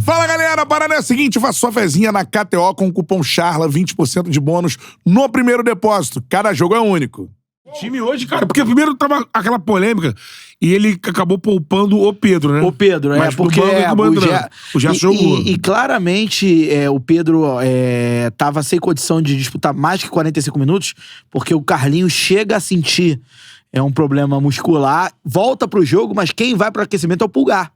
Fala, galera, a parada é a seguinte, faça sua fezinha na KTO com o cupom CHARLA, 20% de bônus no primeiro depósito. Cada jogo é único. O time hoje, cara, porque primeiro tava aquela polêmica e ele acabou poupando o Pedro, né? O Pedro, mas porque o Gerson jogou. E claramente o Pedro tava sem condição de disputar mais que 45 minutos, porque o Carlinhos chega a sentir um problema muscular, volta pro jogo, mas quem vai pro aquecimento é o Pulgar.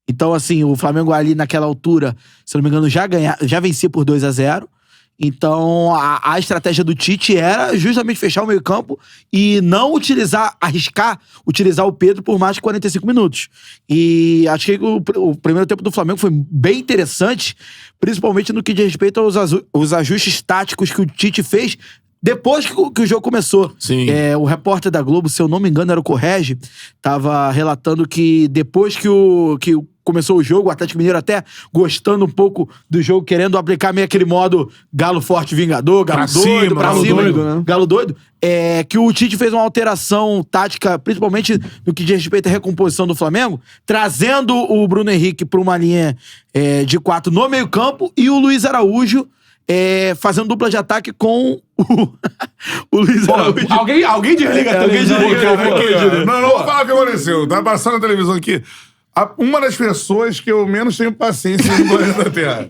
Então, assim, o Flamengo ali naquela altura, se não me engano, já vencia por 2-0. Então, a estratégia do Tite era justamente fechar o meio-campo e não arriscar utilizar o Pedro por mais de 45 minutos. E acho que o primeiro tempo do Flamengo foi bem interessante, principalmente no que diz respeito aos ajustes táticos que o Tite fez depois que o jogo começou. Sim. O repórter da Globo, se eu não me engano, era o Correge, tava relatando que depois que começou o jogo, o Atlético Mineiro até gostando um pouco do jogo, querendo aplicar meio aquele modo galo forte vingador, galo doido, pra cima, né? galo doido, que o Tite fez uma alteração tática, principalmente no que diz respeito à recomposição do Flamengo, trazendo o Bruno Henrique pra uma linha de 4 no meio campo e o Luiz Araújo fazendo dupla de ataque com o Luiz Araújo. Alguém desliga a televisão. Não vou falar o que aconteceu. Tá passando a televisão aqui. Uma das pessoas que eu menos tenho paciência no planeta Terra.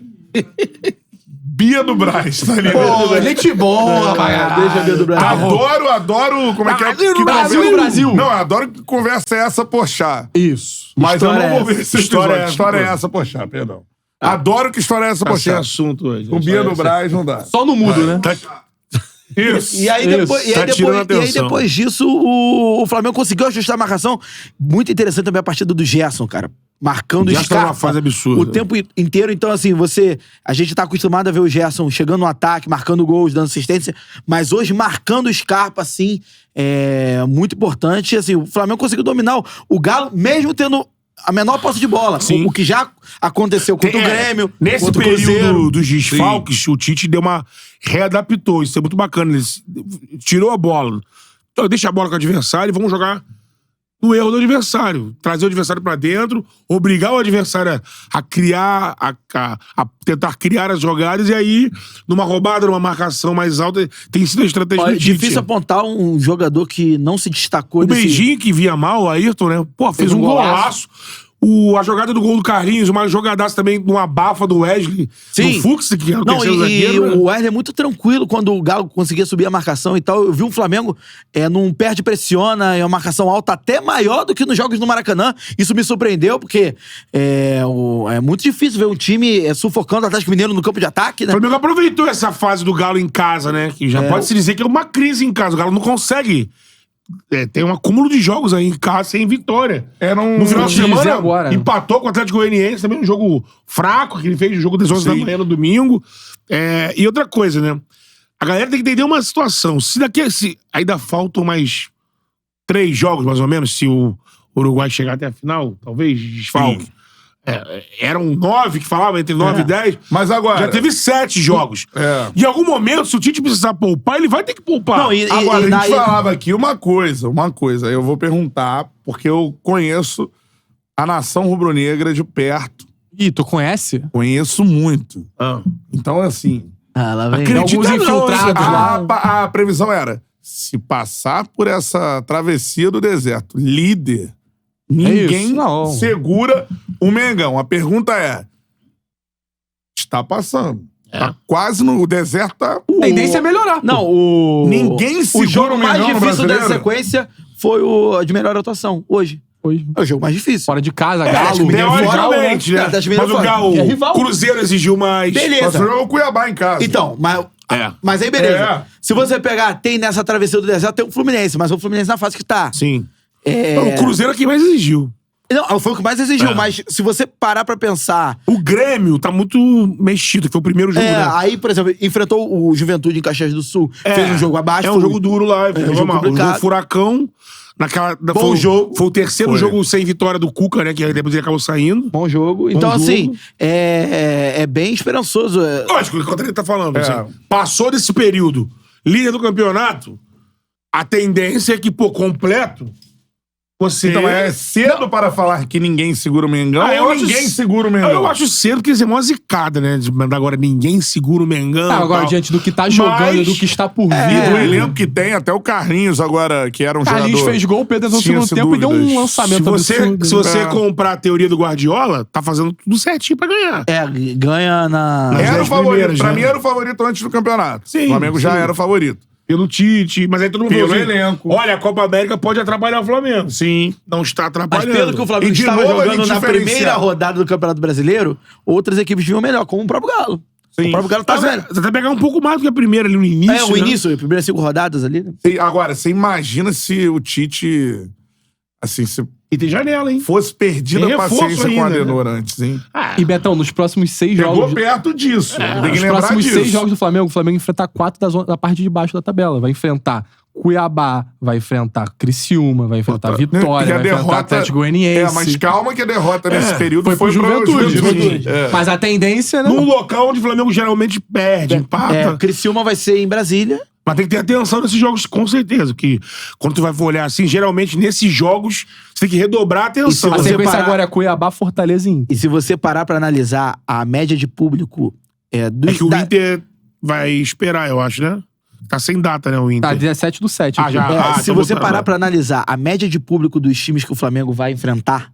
Bia do Brás, tá ali. Pô, gente boa, rapaz. Deixa a Bia do Brás. Adoro. Como é que é? Brasil. Não, adoro que conversa é essa, poxa. Isso. Mas História eu não vou ver esse episódio. é História é essa, poxa, perdão. Adoro que história é essa, Tá sem poxa. assunto hoje. O Bia do Brás não dá. Só no mudo, né? Isso. E aí, depois atenção. depois disso, o Flamengo conseguiu ajustar a marcação. Muito interessante também a partida do Gerson, cara. Marcando o Gerson tá numa Scarpa fase absurda. o tempo inteiro. Então, assim, a gente tá acostumado a ver o Gerson chegando no ataque, marcando gols, dando assistência. Mas hoje, marcando o Scarpa, assim, é muito importante. Assim, o Flamengo conseguiu dominar o Galo, mesmo tendo a menor posse de bola. Sim. O que já aconteceu contra o Grêmio, Nesse contra o período Cruzeiro. dos desfalques, o Tite readaptou. Isso é muito bacana. Ele tirou a bola. Então, deixa a bola com o adversário e vamos jogar no erro do adversário. Trazer o adversário pra dentro, obrigar o adversário a criar, a tentar criar as jogadas, e aí, numa roubada, numa marcação mais alta, tem sido a estratégia do É Tite. difícil apontar um jogador que não se destacou O Beijinho, que via mal, o Ayrton, né? Pô, fez um golaço. A jogada do gol do Carlinhos, uma jogadaça também, numa abafa do Wesley. Sim. Do Fux, que é o Não, terceiro e zagueiro. Né? o Wesley é muito tranquilo quando o Galo conseguia subir a marcação e tal. Eu vi o Flamengo num perde-pressiona, uma marcação alta até maior do que nos jogos no Maracanã. Isso me surpreendeu, porque é muito difícil ver um time sufocando o Atlético Mineiro no campo de ataque, O né? Flamengo aproveitou essa fase do Galo em casa, né? Que já pode-se dizer que é uma crise em casa. O Galo não consegue. Tem um acúmulo de jogos aí em casa sem vitória. No final de semana, agora, né? empatou com o Atlético Goianiense, também um jogo fraco, que ele fez o jogo das 11 da manhã no domingo. E outra coisa, né? A galera tem que entender uma situação. Se ainda faltam mais 3 jogos, mais ou menos, se o Uruguai chegar até a final, talvez, desfalque. Eram 9 que falavam, entre 9 e 10. Mas agora... Já teve 7 jogos. Em algum momento, se o Tite precisar poupar, ele vai ter que poupar. Não, Agora, a gente falava aqui uma coisa. Eu vou perguntar, porque eu conheço a nação rubro-negra de perto. Ih, tu conhece? Conheço muito. Então, assim... Lá vem. Acredita alguns infiltrados lá. A previsão era, se passar por essa travessia do deserto, líder, ninguém isso, não. segura o Mengão. A pergunta é, está passando. Tá quase no deserto. Tá... A tendência é melhorar. Não, Ninguém segura o jogo o mais Mengão no difícil da Brasileiro? sequência foi o de melhor atuação, hoje. É o jogo mais difícil. Fora de casa, Galo. Teoricamente, né? Atlético Mas Mineiro o fora. Galo, É rival. Cruzeiro exigiu mais. Beleza. Mas foi o Cuiabá em casa. Então, mas aí beleza. É. Se você pegar, tem nessa travessia do deserto, tem o Fluminense, mas o Fluminense na fase que tá. Sim. O Cruzeiro é quem mais exigiu. Não, foi o que mais exigiu, mas se você parar pra pensar... O Grêmio tá muito mexido, que foi o primeiro jogo, né? Aí, por exemplo, enfrentou o Juventude em Caxias do Sul, fez um jogo abaixo. É um jogo duro lá. um jogo complicado. O jogo Furacão. Bom jogo. Foi o terceiro jogo sem vitória do Cuca, né? Que depois ele acabou saindo. Bom jogo. Então, assim, é bem esperançoso. Lógico, enquanto ele tá falando. Assim, passou desse período, líder do campeonato, a tendência é que, completo, você... Então é cedo para falar que ninguém segura o Mengão eu ou acho- ninguém segura o Mengão? Eu acho cedo que eles é uma zicada, né? De mandar agora ninguém segura o Mengão. Agora, tal. diante do que tá jogando e do que está por E vir. do elenco que tem, até o Carlinhos agora, que era um Carlinhos jogador... fez gol, o Pedro entrou no tinha-se segundo tempo e deu um dúvidas. lançamento absurdo. Se você É. comprar a teoria do Guardiola, tá fazendo tudo certinho pra ganhar. Ganha na... Nas Era o 10 favorito. primeiras, Pra né? mim era o favorito antes do campeonato. Sim, O Flamengo já sim. era o favorito. Pelo Tite, mas aí todo mundo Pelo falou assim, elenco. olha, a Copa América pode atrapalhar o Flamengo. Sim. Não está Mas atrapalhando. pelo que o Flamengo E de estava novo a jogando gente na diferencia. primeira rodada do Campeonato Brasileiro, outras equipes vinham melhor, como o próprio Galo. Sim. O próprio Galo tá Mas velho. você até pegar um pouco mais do que a primeira ali no início, O né? início, as primeiras 5 rodadas ali, né? Agora, você imagina se o Tite... Assim, se E tem janela, hein? fosse perdida Tem a reforço paciência com o ainda, Adenor antes, hein? E Betão, nos próximos 6 Chegou jogos. perto disso. Tem que Nos lembrar próximos disso. 6 jogos do Flamengo, o Flamengo enfrenta 4 da parte de baixo da tabela. Vai enfrentar Cuiabá, vai enfrentar Criciúma, vai enfrentar E Vitória, a vai enfrentar Atlético Goianiense. mas calma que a derrota nesse período Foi pro Juventude. Juventude. É. Mas a tendência, né? Num local onde o Flamengo geralmente perde, empata. Criciúma vai ser em Brasília. Mas tem que ter atenção nesses jogos, com certeza. Que quando tu vai olhar assim, geralmente nesses jogos, você tem que redobrar a atenção. A você sequência parar- agora é Cuiabá, Fortaleza e Inter. E se você parar pra analisar a média de público do É que o Inter vai esperar, eu acho, né? Tá sem data, né, o Inter. Tá 17/7. Ah, aqui. já. se então você vou- parar pra analisar a média de público dos times que o Flamengo vai enfrentar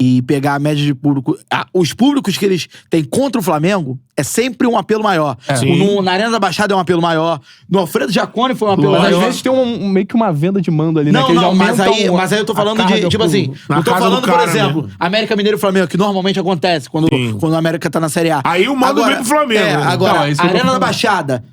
e pegar a média de público... os públicos que eles têm contra o Flamengo é sempre um apelo maior. Sim. Na Arena da Baixada é um apelo maior. No Alfredo Jaconi foi um apelo Mas maior. às vezes tem meio que uma venda de mando ali, né? Não, Que eles não, mas aumentam aí eu tô a falando carga de, tipo pro- assim, na eu tô casa do falando, cara, por exemplo, né? América Mineiro e Flamengo, que normalmente acontece quando o América tá na Série A. Aí o mando vem pro Flamengo, né? Agora, Não, é isso a que eu tô Arena da falando. Baixada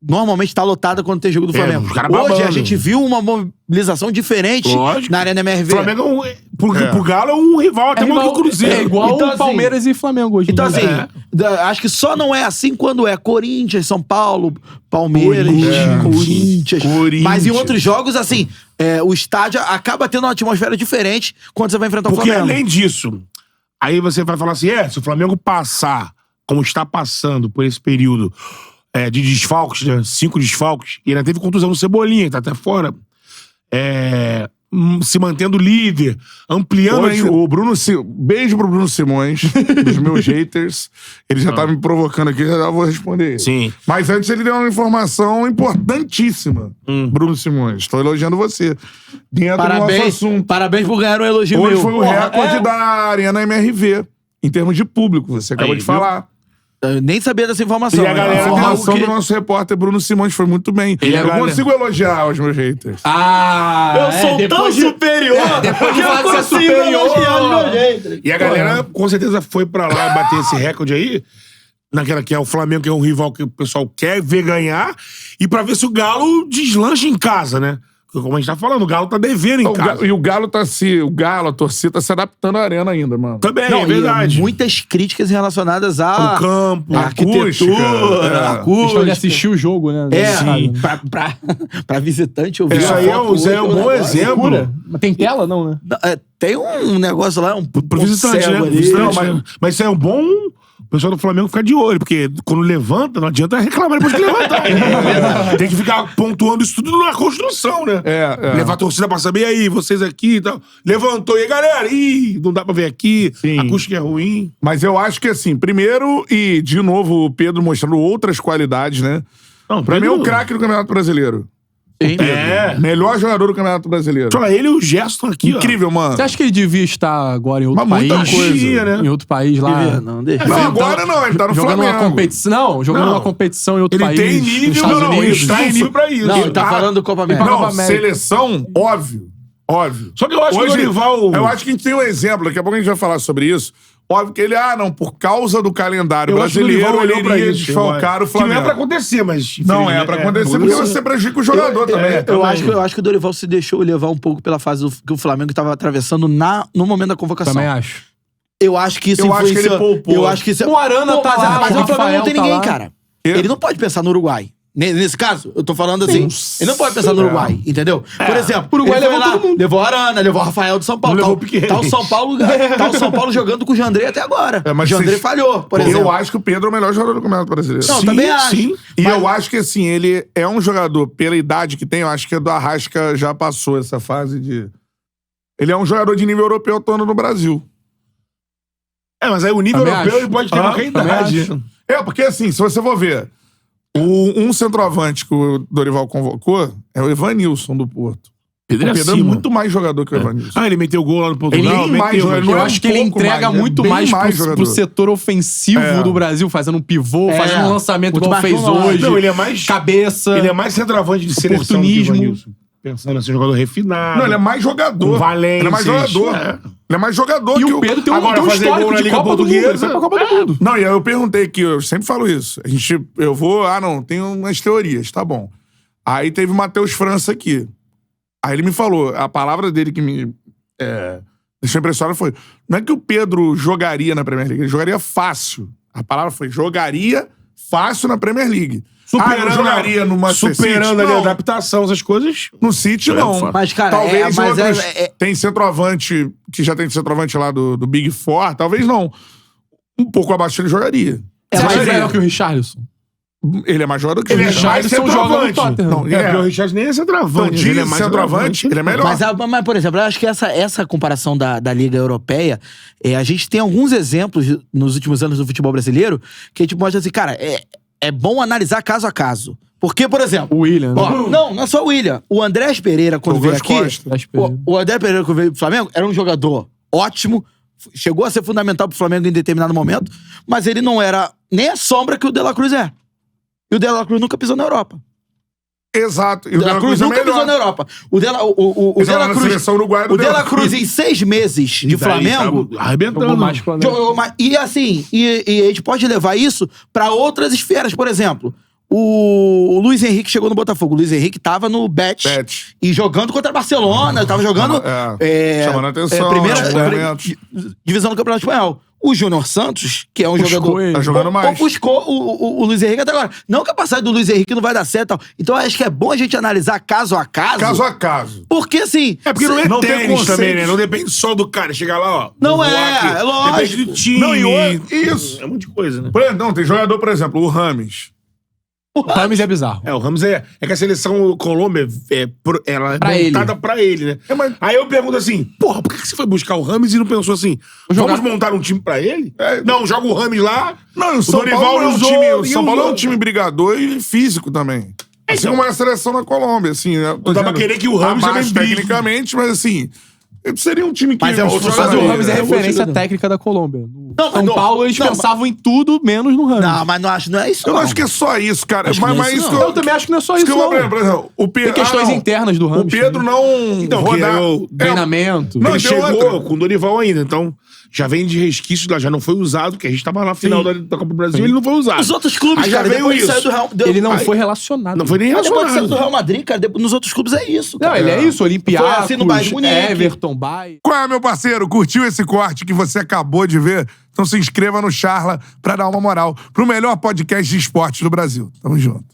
normalmente tá lotada quando tem jogo do Flamengo. os caras Hoje a babando. gente viu uma mobilização diferente Lógico. na Arena MRV. O Flamengo pro Galo é um rival até mais que o Cruzeiro. É igual Então, o assim, Palmeiras e Flamengo hoje. em Então, dia. assim, acho que só não é assim quando é Corinthians, São Paulo, Palmeiras, Corinthians. Mas em outros jogos, assim, o estádio acaba tendo uma atmosfera diferente quando você vai enfrentar o Porque Flamengo. além disso, aí você vai falar assim, se o Flamengo passar, como está passando por esse período de desfalques, né, 5 desfalques, e ainda teve contusão no Cebolinha, que tá até fora, se mantendo líder, ampliando Hoje, aí... o Bruno... Beijo pro Bruno Simões, dos meus haters. Ele já tá me provocando aqui, já vou responder. Sim. Mas antes ele deu uma informação importantíssima. Bruno Simões, tô elogiando você. Dentro do nosso assunto. Parabéns por ganhar um elogio Hoje meu. foi o recorde da Arena MRV, em termos de público. Você acabou Aí, de falar. Eu nem sabia dessa informação. E a né? galera A deu informação que- do nosso repórter Bruno Simões foi muito bem. E a Eu galera- consigo elogiar os meus haters. Eu sou tão superior depois de que falar eu que você é consigo superior. elogiar os meus haters. E a galera, com certeza, foi pra lá bater esse recorde aí, naquela que é o Flamengo, que é um rival que o pessoal quer ver ganhar, e pra ver se o Galo deslancha em casa, né? Porque, como a gente tá falando, o Galo tá devendo em casa. E o Galo tá a torcida tá se adaptando à arena ainda, mano. Também, Não, é verdade. e muitas críticas relacionadas à O campo, à arquitetura, acústica. Questão de acústica. assistir o jogo, né? Sim. Pra visitante ouvir. Isso uma aí foto, isso aí é um outro bom negócio. exemplo. Loucura. Mas tem tela, não, né? Tem um negócio lá, Pro visitante, cego né? ali. Visitante, Não, né? Mas isso é um bom... O pessoal do Flamengo ficar de olho, porque quando levanta, não adianta reclamar depois que levantar. Tem que ficar pontuando isso tudo na construção, né? Levar a torcida pra saber, e aí, vocês aqui e tal. Levantou, e aí, galera? Ih, não dá pra ver aqui, Sim. a acústica é ruim. Mas eu acho que, assim, primeiro, e de novo, o Pedro mostrando outras qualidades, né? Não, Pra mim é o Pedro- craque do Campeonato Brasileiro. Sim. Melhor jogador do Campeonato Brasileiro. Só ele e o Gerson aqui, Incrível, mano. Você acha que ele devia estar agora em outro Mas muita país? coisa. né? Em outro país lá. Não, deixa. Não, agora não, ele tá no Jogando Flamengo. uma competição. Não, jogando Não. uma competição em outro Ele país. tem nos nível, Estados não, ele Unidos. está em nível pra isso. Não, ele tá falando do Copa América. Ele Não, Copa América. seleção, óbvio. Óbvio. Só que eu acho que o Hoje, Dorival... eu acho que a gente tem um exemplo, daqui a pouco a gente vai falar sobre isso. Óbvio que ele, por causa do calendário Eu acho que o brasileiro, Dorival ele olhou pra iria isso. desfalcar o Que não é Flamengo. pra acontecer, mas... Não é pra acontecer, porque você prejudica o jogador também. Eu acho que o Dorival se deixou levar um pouco pela fase que o Flamengo estava atravessando no momento da convocação. Também acho. Eu acho que isso Eu acho que ele influenciou. poupou. Eu acho que isso... O Arana tá lá, mas o o Flamengo não Rafael tem tá ninguém, lá. cara. Ele não pode pensar no Uruguai. Nesse caso, eu tô falando assim, ele não pode pensar no Uruguai, entendeu? Por exemplo, O Uruguai ele foi levou lá, todo mundo. levou a Arana, levou o Rafael do São Paulo. Não levou o Tá Piquerez. o São Paulo jogando com o Jandrei até agora. É, O mas Jandrei vocês- falhou, por exemplo. Eu acho que o Pedro é o melhor jogador do Campeonato Brasileiro. Não, também acho. Sim. E eu acho que, assim, ele é um jogador, pela idade que tem, eu acho que o do Arrasca já passou essa fase de... Ele é um jogador de nível europeu atuando no Brasil. Mas aí o nível Também europeu acho. ele pode ter qualquer também idade. acho. Porque assim, se você for ver, um centroavante que o Dorival convocou é o Evanilson do Porto. Pedro O Pedro é muito mais jogador que o Evanilson. Ele meteu gol lá no Portugal. Ele mais, meteu, ele não Eu é acho um que ele pouco entrega mais, muito bem mais mais pro jogador. setor ofensivo do Brasil, fazendo um pivô, fazendo um lançamento Muito igual mais fez pro lado. hoje. Não, ele é mais... Cabeça. Ele é mais centroavante de seleção do que o Oportunismo. Evanilson. Pensando assim, jogador refinado. Não, ele é mais jogador. Com Valências. Ele é mais jogador. É. Ele é mais jogador E que o Pedro tem um, Agora, tem um fazer histórico gol na de Liga Copa do Mundo. Portuguesa, Ele foi pra Copa do Mundo. Não, e aí eu perguntei que eu sempre falo isso. Eu vou, tem umas teorias, tá bom. Aí teve o Matheus França aqui. Aí ele me falou, a palavra dele que me deixou impressionado foi, não é que o Pedro jogaria na Premier League, ele jogaria fácil. A palavra foi, jogaria fácil na Premier League. Eu jogaria no Manchester City? Superando ali a Não. adaptação, essas coisas. No City, não. Mas, cara, talvez mas outros... é- Tem centroavante, que já tem centroavante lá do Big Four, talvez não. Um pouco abaixo ele jogaria. Você mas acha é- melhor que o Richarlison? Ele é mais jogador que Ele é o mais Richarlison joga no centroavante. Tottenham. Não, Porque o Richard nem é centroavante. Então, ele é de mais centroavante, ele é melhor. Mas, por exemplo, eu acho que essa comparação da Liga Europeia, a gente tem alguns exemplos nos últimos anos do futebol brasileiro que a gente mostra assim, cara, é bom analisar caso a caso. Porque, por exemplo... O William, né? Ó, não é só o William. O Andrés Pereira, quando veio Douglas aqui... Costa. O Andrés Pereira, quando veio pro Flamengo, era um jogador ótimo, chegou a ser fundamental pro Flamengo em determinado momento, mas ele não era nem a sombra que o De La Cruz é. E o De La Cruz nunca pisou na Europa. Exato. E O De La Cruz é nunca pisou na Europa. O De La, o De La na Cruz... seleção uruguaia do O De La Cruz, em 6 meses de Flamengo... Tá arrebentando. Jogou mais que o Flamengo. jogou mais- E assim, e a gente pode levar isso pra outras esferas. Por exemplo, o Luiz Henrique chegou no Botafogo. O Luiz Henrique tava no Betis. E jogando contra a Barcelona. Tava jogando... Chamando a atenção, primeira nos momentos. divisão do Campeonato Espanhol. O Júnior Santos, que é um Ofuscou jogador... ele. Tá jogando mais. Ofuscou o Luiz Henrique até agora. Não que a passagem do Luiz Henrique não vai dar certo e tal. Então eu acho que é bom a gente analisar caso a caso. Caso a caso. Porque assim... É porque não é Não tem tênis conceito. também, né? Não depende só do cara. Chegar lá, ó. Não vou é, voar aqui. é lógico. Depende do time. Não, isso. É um monte de coisa, né? Por exemplo, não, tem jogador, por exemplo, o Rames. O Rames é bizarro. O Ramos é que a seleção Colômbia ela é Pra montada pra ele, né? mas- Aí eu pergunto assim, porra, por que você foi buscar o Rames e não pensou assim, vamos montar um time pra ele? Não, joga o Rames lá. Não, o São Dorival Paulo é um usou, time. O e São Paulo é um usou. time brigador e físico também. Assim Então. como é a seleção da Colômbia, assim. Né? Não dá pra querer que o Rames abaixo também brigue. tecnicamente, mas assim. Seria um time que. Mas é outro Mas jogador. o Rames é É, referência outro jogador. técnica da Colômbia. No Não, mas São não- Paulo, eles não, pensavam em tudo, menos no Rames. Não, mas não é isso Eu não. não acho que é só isso, cara. Acho que não é Mas isso, isso não. que Eu também acho que não é só isso, que eu vou não. por exemplo, o Pedro. Tem questões internas do Rames. O Pedro não. Então, rodar. que é o Treinamento. Não, Ele tem chegou outra. com o Dorival ainda, então já vem de resquício lá, já não foi usado, porque a gente tava na final da Copa do Brasil e ele não foi usado. Os outros clubes, Aí já cara, veio depois de isso. sair do Real... Ele não Aí- foi relacionado. Não foi nem Mas depois de sair do relacionado. Real Madrid, cara, nos outros clubes é isso, Não, cara. ele é isso. Olympiacos, Foi assim no Bayern de Munique. Everton, Bayern. Qual é, meu parceiro? Curtiu esse corte que você acabou de ver? Então se inscreva no Charla pra dar uma moral pro melhor podcast de esportes do Brasil. Tamo junto.